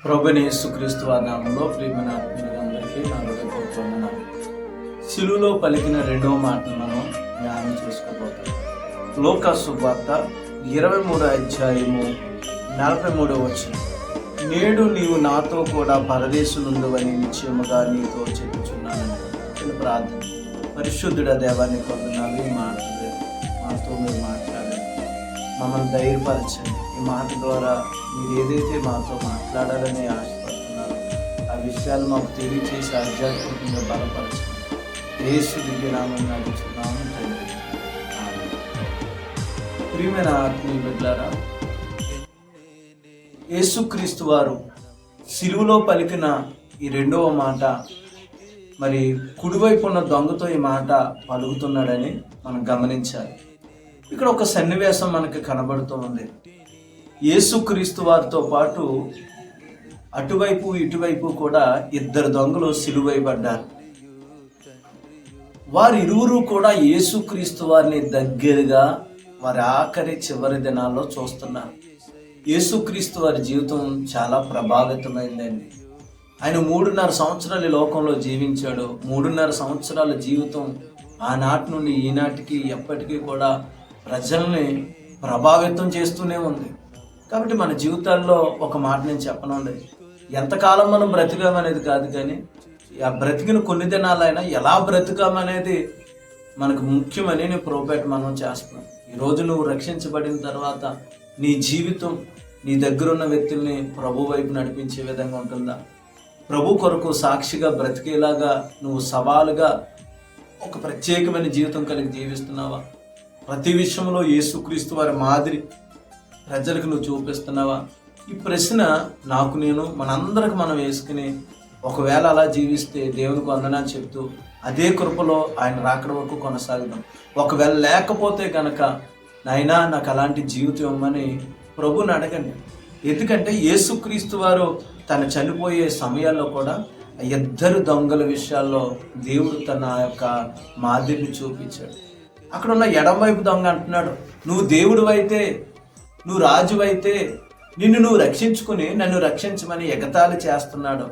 ప్రభువైన యేసుక్రీస్తు వారి నామంలో ప్రియమైన ఆత్మీయులందరికీ నా హృదయపూర్వక వందనాలు. శిలువలో పలికిన రెండవ మాటను మనం ధ్యానం చేసుకోబోతాం. లోకా సువార్త 23వ అధ్యాయము 43వ వచనం. నేడు నీవు నాతో కూడా పరదేశులుందువని నిశ్చయముగా నీతో చెప్పుచున్నానని ప్రార్థన. పరిశుద్ధుడ దేవాన్ని పొందున్నాను. ఈ మాటలు మాతో మీరు మాట్లాడండి, మమ్మల్ని ధైర్యపరచండి. ఈ మాట ద్వారా మీరు ఏదైతే మాతో మాట్లాడాలని ఆశపడుతున్నారో ఆ విషయాలు మాకు తెలియచేసి ఆధ్యాత్మికంగా బలపరచండి. యేసు దివ్య నామమున అడుగుచున్నాము తండ్రి. ఆమేన్. ప్రియమైన ఆత్మీయ బిడ్డలారా, యేసుక్రీస్తు వారు సిలువలో పలికిన ఈ రెండవ మాట, మరి కుడివైపు ఉన్న దొంగతో ఈ మాట పలుకుతున్నాడని మనం గమనించాలి. ఇక్కడ ఒక సన్నివేశం మనకి కనబడుతూ ఉంది. యేసుక్రీస్తు వారితో పాటు అటువైపు ఇటువైపు కూడా ఇద్దరు దొంగలు సిలువైపడ్డారు. వారి ఇరువురు కూడా యేసుక్రీస్తు వారిని దగ్గరగా వారి ఆఖరి చివరి దినాల్లో చూస్తున్నారు. యేసుక్రీస్తు వారి జీవితం చాలా ప్రభావితమైందండి. ఆయన 3.5 సంవత్సరాలు ఈ లోకంలో జీవించాడు. 3.5 సంవత్సరాల జీవితం ఆనాటి నుండి ఈనాటికి ఎప్పటికీ కూడా ప్రజల్ని ప్రభావితం చేస్తూనే ఉంది. కాబట్టి మన జీవితాల్లో ఒక మాట నేను చెప్పనండి, ఎంతకాలం మనం బ్రతికామనేది కాదు, కానీ ఆ బ్రతికిన కొన్ని దినాలైనా ఎలా బ్రతికామనేది మనకు ముఖ్యమని నేను ప్రోపేట్ మనం చేస్తున్నాం. ఈరోజు నువ్వు రక్షించబడిన తర్వాత నీ జీవితం నీ దగ్గర ఉన్న వ్యక్తుల్ని ప్రభు వైపు నడిపించే విధంగా ఉంటుందా? ప్రభు కొరకు సాక్షిగా బ్రతికేలాగా నువ్వు సవాలుగా ఒక ప్రత్యేకమైన జీవితం కలిగి జీవిస్తున్నావా? ప్రతి విషయంలో యేసుక్రీస్తు వారి మాదిరి ప్రజలకు నువ్వు చూపిస్తున్నావా? ఈ ప్రశ్న నాకు మనందరికి మనం వేసుకుని ఒకవేళ అలా జీవిస్తే దేవునికి వందనాలు చెప్తూ అదే కృపలో ఆయన రాకడ వరకు కొనసాగుదాం. ఒకవేళ లేకపోతే కనుక నాయనా నాకు అలాంటి జీవితం ఇవ్వమని ప్రభుని అడగండి. ఎందుకంటే యేసుక్రీస్తు వారు తను చనిపోయే సమయాల్లో కూడా ఇద్దరు దొంగల విషయాల్లో దేవుడు తన యొక్క మాదిరిని చూపించాడు. అక్కడ ఉన్న ఎడమవైపు దొంగ అంటున్నాడు, నువ్వు దేవుడు అయితే, నువ్వు రాజు అయితే నిన్ను నువ్వు రక్షించుకుని నన్ను రక్షించమని ఎగతాళి చేస్తున్నాడు.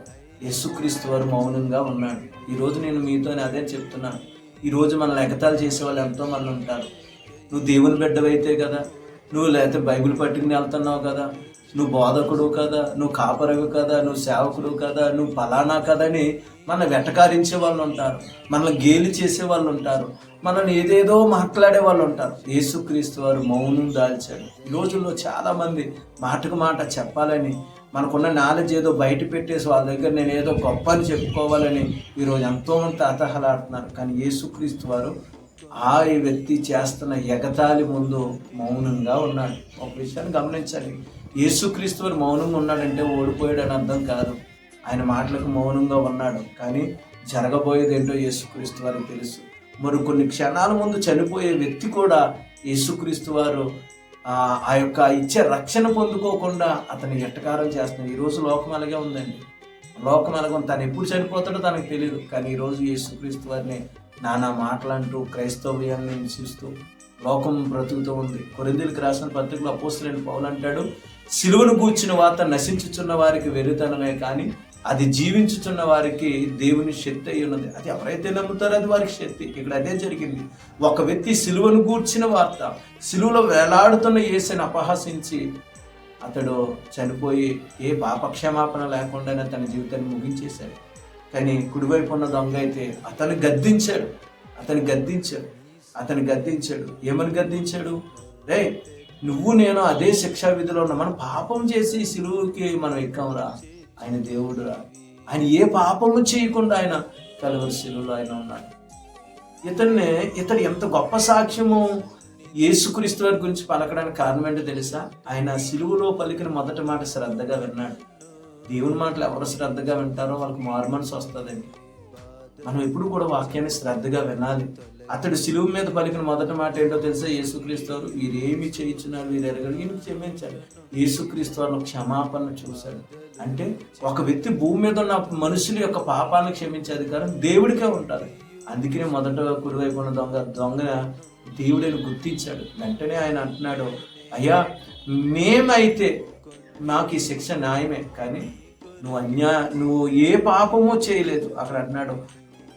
యేసుక్రీస్తు వారు మౌనంగా ఉన్నాడు. ఈరోజు నేను మీతో అదే చెప్తున్నాను. ఈరోజు మనల్ని ఎగతాళి చేసే వాళ్ళు ఎంతో మంది ఉంటారు. నువ్వు దేవుని బిడ్డవైతే కదా, నువ్వు లేకపోతే బైబిల్ పట్టుకుని వెళ్తున్నావు కదా, నువ్వు బోధకుడు కదా, నువ్వు కాపరవి కదా, నువ్వు సేవకుడు కదా, నువ్వు ఫలానా కదని మన వెటకారించే వాళ్ళు ఉంటారు, మనల్ని గేలి చేసే వాళ్ళు ఉంటారు, మనల్ని ఏదేదో మాట్లాడే వాళ్ళు ఉంటారు. యేసుక్రీస్తు వారు మౌనం దాల్చాడు. ఈ రోజుల్లో చాలామంది మాటకు మాట చెప్పాలని, మనకున్న నాలెడ్జ్ ఏదో బయట పెట్టేసి వాళ్ళ దగ్గర నేను ఏదో గొప్ప అని చెప్పుకోవాలని ఈరోజు ఎంతోమంది తాతహలాడుతున్నారు. కానీ యేసుక్రీస్తు వారు ఆ వ్యక్తి చేస్తున్న ఎగతాళి ముందు మౌనంగా ఉన్నాడు. ఒక విషయాన్ని గమనించాలి, యేసుక్రీస్తు వారు మౌనంగా ఉన్నాడంటే ఓడిపోయాడని అర్థం కాదు. ఆయన మాటలకు మౌనంగా ఉన్నాడు, కానీ జరగబోయేది ఏంటో యేసుక్రీస్తు వారికి తెలుసు. మరి కొన్ని క్షణాల ముందు చనిపోయే వ్యక్తి కూడా యేసుక్రీస్తు వారు ఆ యొక్క ఇచ్చే రక్షణ పొందుకోకుండా అతని ఎట్టకారం చేస్తున్నాడు. ఈరోజు లోకం అలాగే ఉందండి. లోకం అలాగే ఉంది. తను ఎప్పుడు చనిపోతాడో తనకు తెలియదు, కానీ ఈరోజు యేసుక్రీస్తు వారిని నానా మాటలంటూ క్రైస్తవ్యాన్ని హింసిస్తూ లోకం బ్రతుకుతూ ఉంది. కొరింథీయులకు రాసిన పత్రికలో అపోస్తలుడైన పౌలు అంటాడు, సిలువను గూర్చిన వార్త నశించుచున్న వారికి వెర్రితనమే, కానీ అది జీవించుచున్న వారికి దేవుని శక్తి అయి ఉన్నది. అది ఎవరైతే నమ్ముతారో అది వారికి శక్తి. ఇక్కడ అదే జరిగింది. ఒక వ్యక్తి సిలువను గూర్చిన వార్త, సిలువలో వేలాడుతున్న యేసుని అపహసించి అతడు చనిపోయి ఏ పాపక్షమాపణ లేకుండానే తన జీవితాన్ని ముగించేశాడు. కానీ కుడివైపు ఉన్న దొంగ అయితే అతను గద్దించాడు. ఏమని గద్దించాడు? రే, నువ్వు నేను అదే శిక్షా విధిలో ఉన్నా. మనం పాపం చేసి సిలువుకి మనం ఎక్కాంరా, ఆయన దేవుడురా. ఆయన ఏ పాపము చేయకుండా ఆయన కలువరి సిలువలో ఆయన ఉన్నాడు. ఇతడు ఎంత గొప్ప సాక్ష్యము యేసుక్రీస్తు వారి గురించి పలకడానికి కారణం ఏంటో తెలుసా? ఆయన సిలువలో పలికిన మొదటి మాట శ్రద్ధగా విన్నాడు. దేవుని మాటలు ఎవరు శ్రద్ధగా వింటారో వాళ్ళకి మారుమనసు వస్తుందండి. మనం ఎప్పుడు కూడా వాక్యాన్ని శ్రద్ధగా వినాలి. అతడు సిలువ మీద పలికిన మొదటి మాట ఏంటో తెలుసా? యేసుక్రీస్తు వారు వీరేమి చేయించున్నారు, వీరు ఎరగడు, ఈయన క్షమించాడు. యేసుక్రీస్తు వారు క్షమాపణ చూశాడు. అంటే ఒక వ్యక్తి భూమి మీద ఉన్న మనుషుల యొక్క పాపాలను క్షమించే అధికారం దేవుడికే ఉంటుంది. అందుకనే మొదట కుడివైపు ఉన్న దొంగ దేవుడిని గుర్తించాడు. వెంటనే ఆయన అంటున్నాడు, అయ్యా మేమైతే మాకు ఈ శిక్ష న్యాయమే, కానీ నువ్వు ఏ పాపమో చేయలేదు. అక్కడ అంటున్నాడు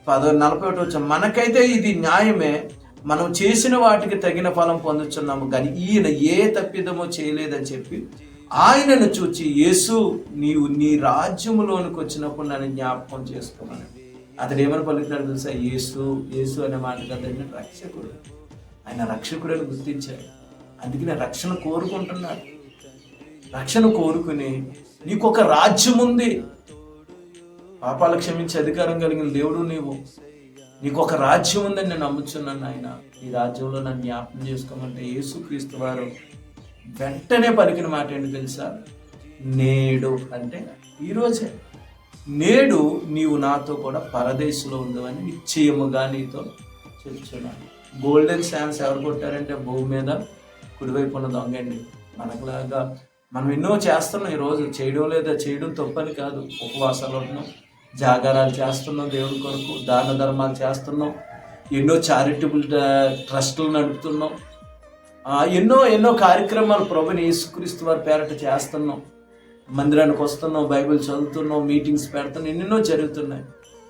41 వచ్చి, మనకైతే ఇది న్యాయమే, మనం చేసిన వాటికి తగిన ఫలం పొందుతున్నాము, కానీ ఈయన ఏ తప్పిదమో చేయలేదని చెప్పి ఆయనను చూచి, యేసు నీవు నీ రాజ్యములోనికి వచ్చినప్పుడు నన్ను జ్ఞాపకం చేసుకోమని. అతడు ఏమని పలుకుతాడు తెలుసా? యేసు యేసు అనే మాట కదండి రక్షకుడు. ఆయన రక్షకుడు అని గుర్తించాడు. అందుకనే రక్షణ కోరుకుంటున్నాడు. రక్షణ కోరుకుని నీకు ఒక రాజ్యం ఉంది, పాపాలు క్షమించే అధికారం కలిగిన దేవుడు నీకు ఒక రాజ్యం ఉందని నేను నమ్ముచున్నాను. ఆయన ఈ రాజ్యంలో నన్ను జ్ఞాపకం చేసుకోమంటే యేసుక్రీస్తు వారు వెంటనే పలికిన మాట ఏంటి తెలుసా? నేడు అంటే ఈరోజే, నేడు నీవు నాతో కూడా పరదేశంలో ఉందని నిశ్చయముగా నీతో చెప్తున్నాను. గోల్డెన్ శాన్స్ ఎవరు కొట్టారంటే భూమి మీద కుడివైపు ఉన్న దొంగండి. మనకులాగా మనం ఎన్నో చేస్తున్నాం. ఈరోజు చేయడం తప్పని కాదు. ఉపవాసాలు ఉంటున్నాం, జాగారాలు చేస్తున్నాం, దేవుడి కొరకు దాన ధర్మాలు చేస్తున్నాం, ఎన్నో చారిటబుల్ ట్రస్టులు నడుపుతున్నాం, ఎన్నో కార్యక్రమాలు ప్రభుని యేసుక్రీస్తు వారి పేరట చేస్తున్నాం, మందిరానికి వస్తున్నాం, బైబిల్ చదువుతున్నాం, మీటింగ్స్ పెడుతున్నాం, ఎన్నెన్నో జరుగుతున్నాయి.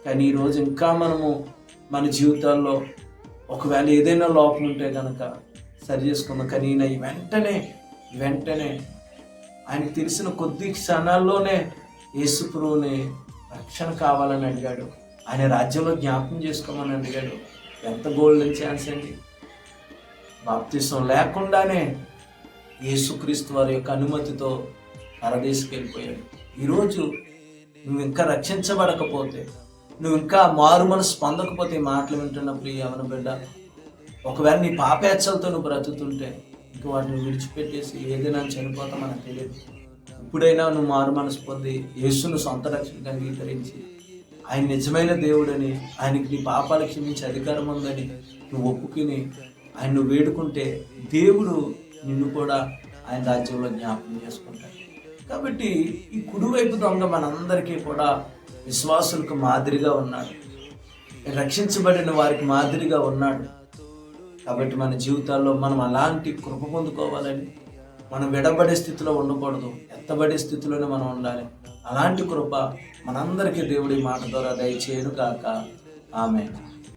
కానీ ఈరోజు ఇంకా మనము మన జీవితాల్లో ఒకవేళ ఏదైనా లోపం ఉంటే కనుక సరి చేసుకున్నాం. కానీ ఈయన వెంటనే ఆయనకు తెలిసిన కొద్ది క్షణాల్లోనే యేసుప్రభుని రక్షణ కావాలని అడిగాడు. ఆయన రాజ్యంలో జ్ఞాపకం చేసుకోమని అడిగాడు. ఎంత గోల్డెన్ ఛాన్స్ అండి! బాప్తిసం లేకుండానే యేసుక్రీస్తు వారి యొక్క అనుమతితో పరదేశికి వెళ్ళిపోయాడు. ఈరోజు నువ్వు ఇంకా రక్షించబడకపోతే, నువ్వు ఇంకా మారు మనసు పొందకపోతే, ఈ మాటలు వింటున్న ప్రియ యవన బిడ్డ, ఒకవేళ నీ పాపేచ్చలతో నువ్వు బ్రతుకుతుంటే ఇంక వాటిని విడిచిపెట్టేసి ఏదైనా చనిపోతా మనకు తెలియదు. ఇప్పుడైనా నువ్వు మారు మనసు పొంది యేసును సొంత రక్షణగా అంగీకరించి ఆయన నిజమైన దేవుడని, ఆయనకి నీ పాపాలు క్షమించే అధికారం ఉందని నువ్వు ఒప్పుకుని ఆయన నువ్వు వేడుకుంటే దేవుడు నిన్ను కూడా ఆయన రాజ్యంలో జ్ఞాపకం చేసుకుంటాడు. కాబట్టి ఈ కుడివైపు దొంగ మనందరికీ కూడా విశ్వాసులకు మాదిరిగా ఉన్నాడు, రక్షించబడిన వారికి మాదిరిగా ఉన్నాడు. కాబట్టి మన జీవితాల్లో మనం అలాంటి కృప పొందుకోవాలని, మనం విడబడే స్థితిలో ఉండకూడదు, ఎత్తబడే స్థితిలోనే మనం ఉండాలి. అలాంటి కృప మనందరికీ దేవుడి మాట ద్వారా దయచేయును గాక. ఆమేన్.